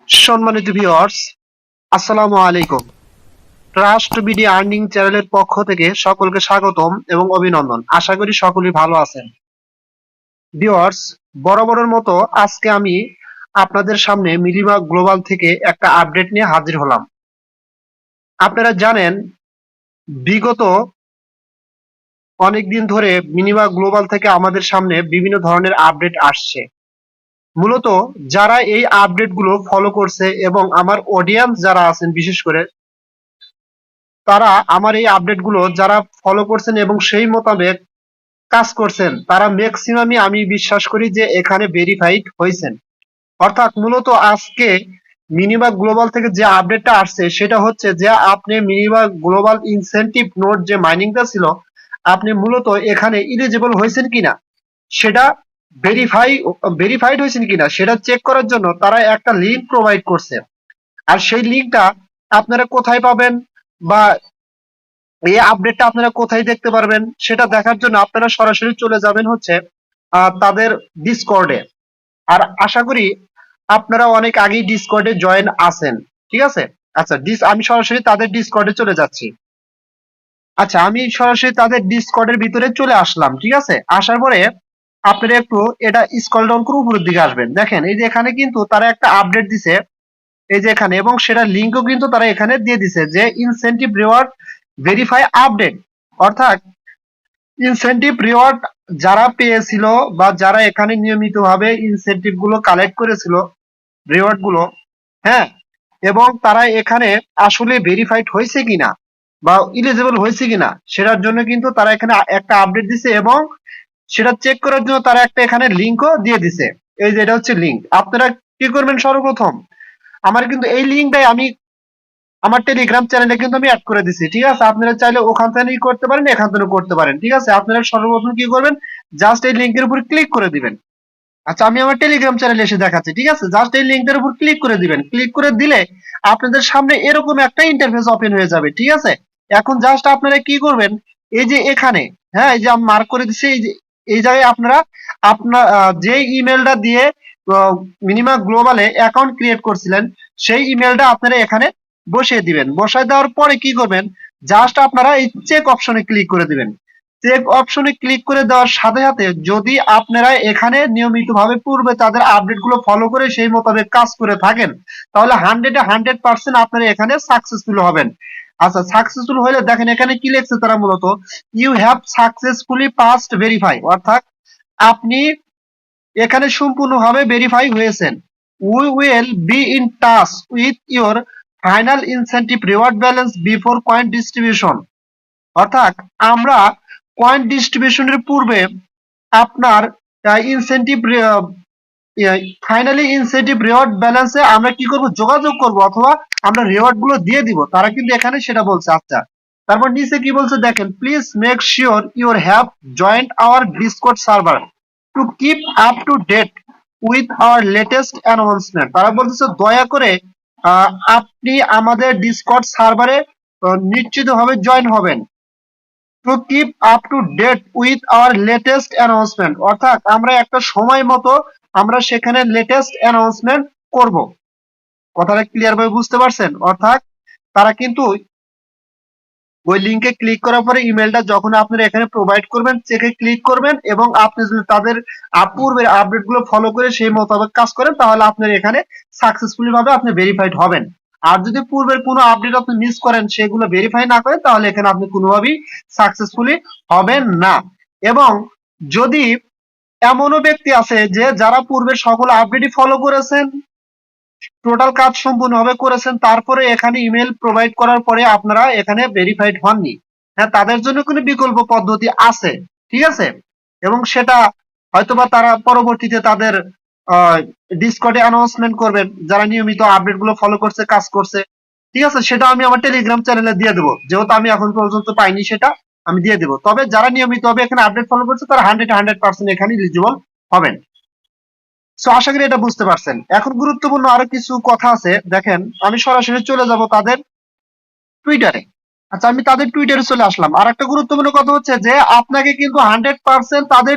সম্মানিত ভিউয়ার্স, আসসালামু আলাইকুম। ট্রাস্ট বিডি আর্নিং চ্যানেলের পক্ষ থেকে সকলকে স্বাগতম এবং অভিনন্দন। আশা করি সকলেই ভালো আছেন। ভিউয়ার্স, বরাবরের মতো আজকে আমি আপনাদের সামনে মিনিমা গ্লোবাল থেকে একটা আপডেট নিয়ে হাজির হলাম। আপনারা জানেন, বিগত অনেকদিন ধরে মিনিমা গ্লোবাল থেকে আমাদের সামনে বিভিন্ন ধরনের আপডেট আসছে। মূলত যারা এই আপডেটগুলো ফলো করছে এবং আমার অডিয়েন্স যারা আছেন, বিশেষ করে তারা আমার এই আপডেটগুলো যারা ফলো করছেন এবং সেই মোতাবেক কাজ করছেন, তারা ম্যাক্সিমামই আমি বিশ্বাস করি যে এখানে ভেরিফাইড হয়েছেন। অর্থাৎ মূলত আজকে মিনিমা গ্লোবাল থেকে যে আপডেটটা আসছে সেটা হচ্ছে যে আপনি মিনিমা গ্লোবাল ইনসেনটিভ নোট যে মাইনিংটা ছিল, আপনি মূলত এখানে ইলিজিবল হয়েছেন কিনা সেটা ভেরিফাইড হয়েছেন কিনা সেটা চেক করার জন্য তারা একটা লিঙ্ক প্রোভাইড করছে। আর সেই লিঙ্কটা আপনারা কোথায় পাবেন বা এই আপডেটটা আপনারা কোথায় দেখতে পারবেন সেটা দেখার জন্য আপনারা সরাসরি চলে যাবেন হচ্ছে তাদের ডিসকর্ডে। আর আশা করি আপনারা অনেক আগেই ডিসকর্ডে জয়েন আছেন, ঠিক আছে? আচ্ছা, আমি সরাসরি তাদের ডিসকর্ডে চলে যাচ্ছি। আচ্ছা, আমি সরাসরি তাদের ডিসকর্ডের ভিতরে চলে আসলাম, ঠিক আছে? আসার পরে আপনারা একটু এটা স্ক্রল ডাউন করে উপরের দিকে আসবেন। দেখেন এই যে এখানে কিন্তু তারা একটা আপডেট দিছে, এই যে এখানে, এবং সেটা লিঙ্কও কিন্তু তারা এখানে দিয়ে দিছে যে ইনসেনটিভ রিওয়ার্ড ভেরিফাই আপডেট। অর্থাৎ ইনসেনটিভ রিওয়ার্ড যারা পেয়েছিল বা যারা এখানে নিয়মিতভাবে ইনসেনটিভ গুলো কালেক্ট করেছিল, রিওয়ার্ড গুলো, হ্যাঁ, এবং তারা এখানে আসলে ভেরিফাইড হয়েছে কিনা বা ইলিজিবল হয়েছে কিনা সেটার জন্য কিন্তু তারা এখানে একটা আপডেট দিছে এবং সেটা চেক করার জন্য তারা একটা এখানে লিঙ্কও দিয়ে দিছে। এই যে এটা হচ্ছে লিঙ্ক। আপনারা কি করবেন, সর্বপ্রথম আমার কিন্তু এই লিঙ্কটাই আমি আমার টেলিগ্রাম চ্যানেলে কিন্তু আমি অ্যাড করে দিছি, ঠিক আছে? আপনারা চাইলে ওখান থেকেই করতে পারেন, এখান থেকেও করতে পারেন, ঠিক আছে? আপনারা সর্বপ্রথম কি করবেন, জাস্ট এই লিঙ্কের উপর ক্লিক করে দিবেন। আচ্ছা, আমি আমার টেলিগ্রাম চ্যানেলে এসে দেখাচ্ছি, ঠিক আছে? জাস্ট এই লিঙ্কের উপর ক্লিক করে দিবেন। ক্লিক করে দিলে আপনাদের সামনে এরকম একটা ইন্টারফেস ওপেন হয়ে যাবে, ঠিক আছে? এখন জাস্ট আপনারা কি করবেন, এই যে এখানে, হ্যাঁ, এই যে আমি মার্ক করে দিচ্ছি, এই যে এই জায়গায় আপনারা আপনার যে ইমেলটা দিয়ে মিনিমা গ্লোবালে অ্যাকাউন্ট ক্রিয়েট করছিলেন সেই ইমেলটা আপনারা এখানে বসিয়ে দিবেন। বসায় দেওয়ার পরে কি করবেন, জাস্ট আপনারা এই চেক অপশনে ক্লিক করে দিবেন। চেক অপশনে ক্লিক করে দেওয়ার সাথে সাথে যদি আপনারা এখানে নিয়মিতভাবে পূর্বে তাদের আপডেট গুলো ফলো করে সেই মোতাবেক কাজ করে থাকেন, তাহলে 100% আপনারা এখানে সাকসেসফুল হবেন। আচ্ছা, সাকসেসফুল হলে দেখেন এখানে কি লিখছে তারা, মূলত you have successfully passed verify, অর্থাৎ আপনি এখানে সম্পূর্ণভাবে ভেরিফাই হয়েছেন। We will be in touch with your final incentive reward balance before coin distribution. অর্থাৎ আমরা কয়েন ডিস্ট্রিবিউশনের পূর্বে আপনার ইনসেন্টিভ ফাইনালি ইনসেন্টিভ রিওয়ার্ড ব্যালেন্সে আমরা কি করব, যোগাযোগ করব, অথবা আমরা রিওয়ার্ড গুলো দিয়ে দিব। তারা কিন্তু এখানে সেটা বলছে। আচ্ছা, তারপর নিচে কি বলছে দেখেন, please make sure your have joined our discord server to keep up to date with our latest announcement. তারা বলতেছে দয়া করে আপনি আমাদের ডিসকর্ড সার্ভারে নিশ্চিতভাবে জয়েন হবেন। To keep up to date with our latest announcement, অর্থাৎ আমরা একটা সময় মতো আমরা সেখানে লেটেস্ট অ্যানাউন্সমেন্ট করব। কথাটা ক্লিয়ার ভাবে বুঝতে পারছেন? অর্থাৎ তারা কিন্তু ওই লিঙ্কে ক্লিক করার পরে ইমেলটা যখন আপনারা এখানে প্রোভাইড করবেন, চেকে ক্লিক করবেন এবং আপনি যদি তাদের পূর্বের আপডেট গুলো ফলো করে সেই মোতাবেক কাজ করেন, তাহলে আপনার এখানে সাকসেসফুলি ভাবে আপনি ভেরিফাইড হবেন। আর যদি পূর্বের কোনো আপডেট আপনি মিস করেন, সেগুলো ভেরিফাই না করেন, তাহলে এখানে আপনি কোনোভাবেই সাকসেসফুলি হবেন না। এবং যদি এমনও ব্যক্তি আছে যে যারা পূর্বের সকল আপডেটই ফলো করেছেন, টোটাল কাজ সম্পূর্ণভাবে করেছেন, তারপরে এখানে ইমেল প্রোভাইড করার পরে আপনারা এখানে ভেরিফাইড হননি, হ্যাঁ, তাদের জন্য কোনো বিকল্প পদ্ধতি আছে, ঠিক আছে? এবং সেটা হয়তোবা তারা পরবর্তীতে তাদের ডিসকর্ডে অ্যানাউন্সমেন্ট করবেন, যারা নিয়মিত আপডেট গুলো ফলো করছে, কাজ করছে, ঠিক আছে? সেটা আমি আমার টেলিগ্রাম চ্যানেলে দিয়ে দেবো, যেহেতু আমি এখন পর্যন্ত পাইনি, সেটা আমি দিয়ে দেবো। তবে যারা নিয়মিত হবে এখানে আপডেট ফলো করছে, তারা 100% এখানে এলিজিবল হবেন। সো আশা করি এটা বুঝতে পারছেন। এখন গুরুত্বপূর্ণ আরো কিছু কথা আছে, দেখেন আমি সরাসরি চলে যাব তাদের টুইটারে। আচ্ছা, আমি তাদের টুইটারে চলে আসলাম। আর একটা গুরুত্বপূর্ণ কথা হচ্ছে যে আপনাকে কিন্তু 100% তাদের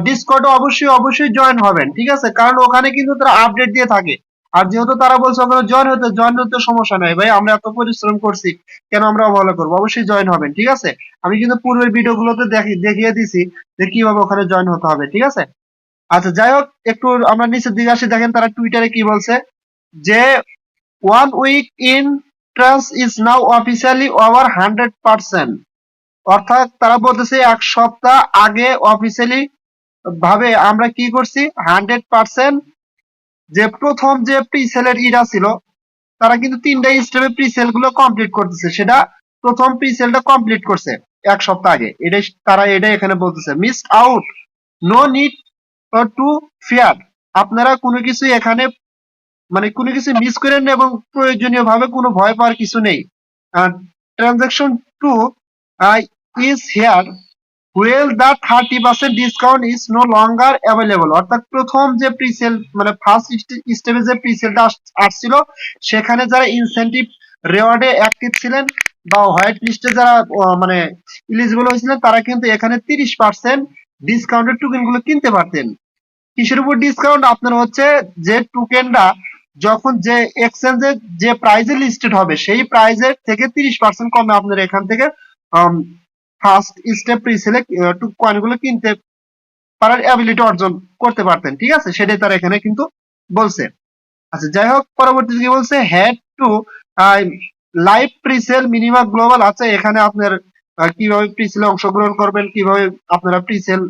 ডিসকর্ডে অবশ্যই অবশ্যই জয়েন হবেন, ঠিক আছে? কারণ ওখানে কিন্তু তারা আপডেট দিয়ে থাকে। আর যেহেতু তারা বলছে ওখানে জয়েন হতে সমস্যা নাই ভাই, আমরা এত পরিশ্রম করছি, কেন আমরা অবহেলা করবো? অবশ্যই জয়েন হবেন, ঠিক আছে। আমি কিন্তু পূর্বের ভিডিওগুলোতে দেখিয়ে দিছি যে কিভাবে ওখানে জয়েন হতে হবে, ঠিক আছে। আচ্ছা যাই হোক, একটু আমরা নিচের দিকে আসি, দেখেন তারা টুইটারে কি বলছে যে 1 week in trans is now officially over 100%। অর্থাৎ তারা বলতেছে 1 সপ্তাহ আগে অফিসিয়ালি ভাবে আমরা কি করছি 100%, যে প্রথম যে প্রি সেলের ইরা ছিল, তারা কিন্তু 3টা স্টেপে প্রি সেল গুলো কমপ্লিট করতেছে, সেটা প্রথম প্রি সেলটা কমপ্লিট করছে 1 সপ্তাহ আগে। এটাই এখানে বলতেছে missed out, no need to fear. আপনারা কোনো কিছু এখানে মানে কোনো কিছু মিস করেন না এবং প্রয়োজনীয় ভাবে কোনো ভয় পাওয়ার কিছু নেই। Transaction to is here while the 30% discount is no longer available. অর্থাৎ প্রথম যে প্রিসেল মানে ফার্স্ট স্টেপে যে প্রিসেলটা আসছিল, সেখানে যারা ইনসেন্টিভ রেওয়ার্ডে অ্যাক্টিভ ছিলেন বা হোয়াইট লিস্টে যারা মানে এলিজিবল হয়েছিলেন, তারা কিন্তু এখানে 30% ডিসকাউন্টের টোকেন গুলো কিনতে পারতেন। কিসের উপর ডিসকাউন্ট? আপনার হচ্ছে যে টোকেনটা যখন যে এক্সচেঞ্জে যে প্রাইজে লিস্টেড হবে, সেই প্রাইজের থেকে 30% কমে আপনার এখান থেকে ফার্স্ট স্টেপ প্রিসেলে কয়েন গুলো কিনতে পারার অ্যাবিলিটি অর্জন করতে পারতেন, ঠিক আছে। সেটাই তারা এখানে কিন্তু বলছে। আচ্ছা যাই হোক, পরবর্তীতে কি বলছে, had to live presale minimum global. আচ্ছা এখানে আপনার কিভাবে প্রিসেলে অংশগ্রহণ করবেন, কিভাবে আপনারা প্রিসেল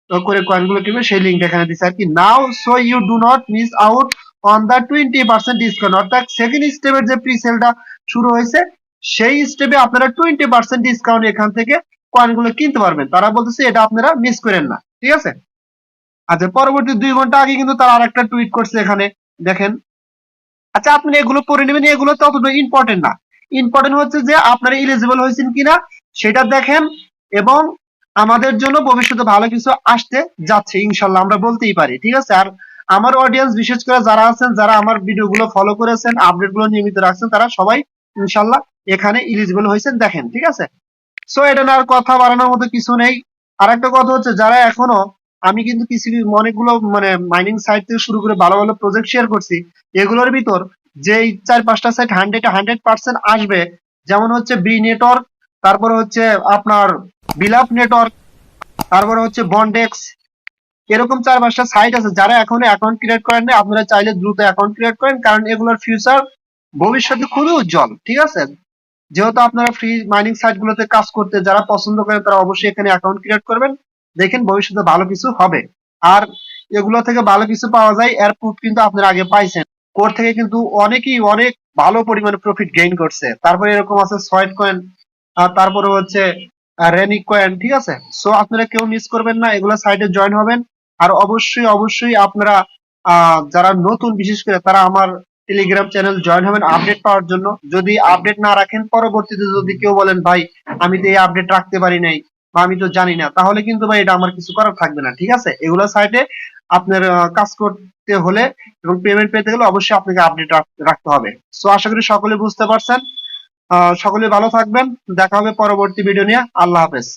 করে কয়েনগুলো কিনবেন, সেই লিঙ্ক এখানে দিচ্ছে আর কি। Now so you do not miss out on the 20% discount. অর্থাৎ সেকেন্ড স্টেপের যে প্রিসেলটা শুরু হয়েছে, সেই স্টেপে আপনারা 20% ডিসকাউন্ট এখান থেকে কয়েনগুলো কিনতে পারবেন। তারা বলতেছে এটা আপনারা মিস করেন না, ঠিক আছে। আচ্ছা পরবর্তী 2 ঘন্টা আগে কিন্তু তারা আরেকটা টুইট করছে, এখানে দেখেন। আচ্ছা আপনি এগুলো পড়ে নেবেন, এগুলো ততটা ইম্পর্টেন্ট না। ইম্পর্টেন্ট হচ্ছে যে আপনারা এলিজিবল হয়েছেন কিনা সেটা দেখেন, এবং আমাদের জন্য ভবিষ্যতে ভালো কিছু আসতে যাচ্ছে ইনশাল্লাহ, আমরা বলতেই পারি, ঠিক আছে। আর আমার অডিয়েন্স বিশেষ করে যারা আছেন, যারা আমার ভিডিওগুলো ফলো করেছেন, আপডেটগুলো নিয়মিত রাখছেন, তারা সবাই ইনশাল্লাহ এখানে এলিজিবল হয়েছেন, দেখেন, ঠিক আছে। সো এটা না আর কথা বাড়ানোর মতো কিছু নেই। আর একটা কথা হচ্ছে, যারা এখনো, আমি কিন্তু কিছু অনেকগুলো মানে মাইনিং সাইট থেকে শুরু করে ভালো ভালো প্রজেক্ট শেয়ার করছি, এগুলোর ভিতর যে 4-5টা সাইট 100% আসবে, যেমন হচ্ছে বি নেটওয়ার্ক, তারপরে হচ্ছে আপনার বিলাপ নেটওয়ার্ক, তারপরে হচ্ছে বন্ডেক্স, এরকম 4-5টা সাইট আছে। যারা এখনো অ্যাকাউন্ট ক্রিয়েট করেন না, আপনারা চাইলে দ্রুত অ্যাকাউন্ট ক্রিয়েট করেন, কারণ এগুলোর ফিউচার ভবিষ্যতে খুবই উজ্জ্বল, ঠিক আছে। যেহেতু আপনারা ফ্রি মাইনিং সাইট গুলোতে কাজ করতে যারা পছন্দ করেন, তারা অবশ্যই এখানে অ্যাকাউন্ট ক্রিয়েট করবেন, দেখেন ভবিষ্যতে ভালো কিছু হবে। আর এগুলো থেকে ভালো কিছু পাওয়া যায়, এর প্রুফ কিন্তু আপনারা আগে পাইছেন। কোর থেকে কিন্তু অনেকেই অনেক ভালো পরিমাণে প্রফিট গেইন করছে। তারপরে এরকম আছে সয়েট কয়েন, আর তারপরে হচ্ছে রেনিক কয়েন, ঠিক আছে। সো আপনারা কেউ মিস করবেন না, এগুলো সাইটে জয়েন হবেন। আর অবশ্যই অবশ্যই আপনারা যারা নতুন বিশেষ করে, তারা আমার টেলিগ্রাম চ্যানেল জয়েন হবেন আপডেট পাওয়ার জন্য। যদি আপডেট না রাখেন, পরবর্তীতে যদি কেউ বলেন ভাই আমি তো এই আপডেট রাখতে পারি নাই বা আমি তো জানি না, তাহলে কিন্তু ভাই এটা আমার কিছু করার থাকবে না, ঠিক আছে। এগুলো সাইটে আপনার কাজ করতে হলে এবং পেমেন্ট পেতে গেলে অবশ্যই আপনাকে আপডেট রাখতে হবে। সো আশা করি সকলে বুঝতে পারছেন। সকলে ভালো থাকবেন, দেখা হবে পরবর্তী ভিডিও নিয়ে। আল্লাহ হাফেজ।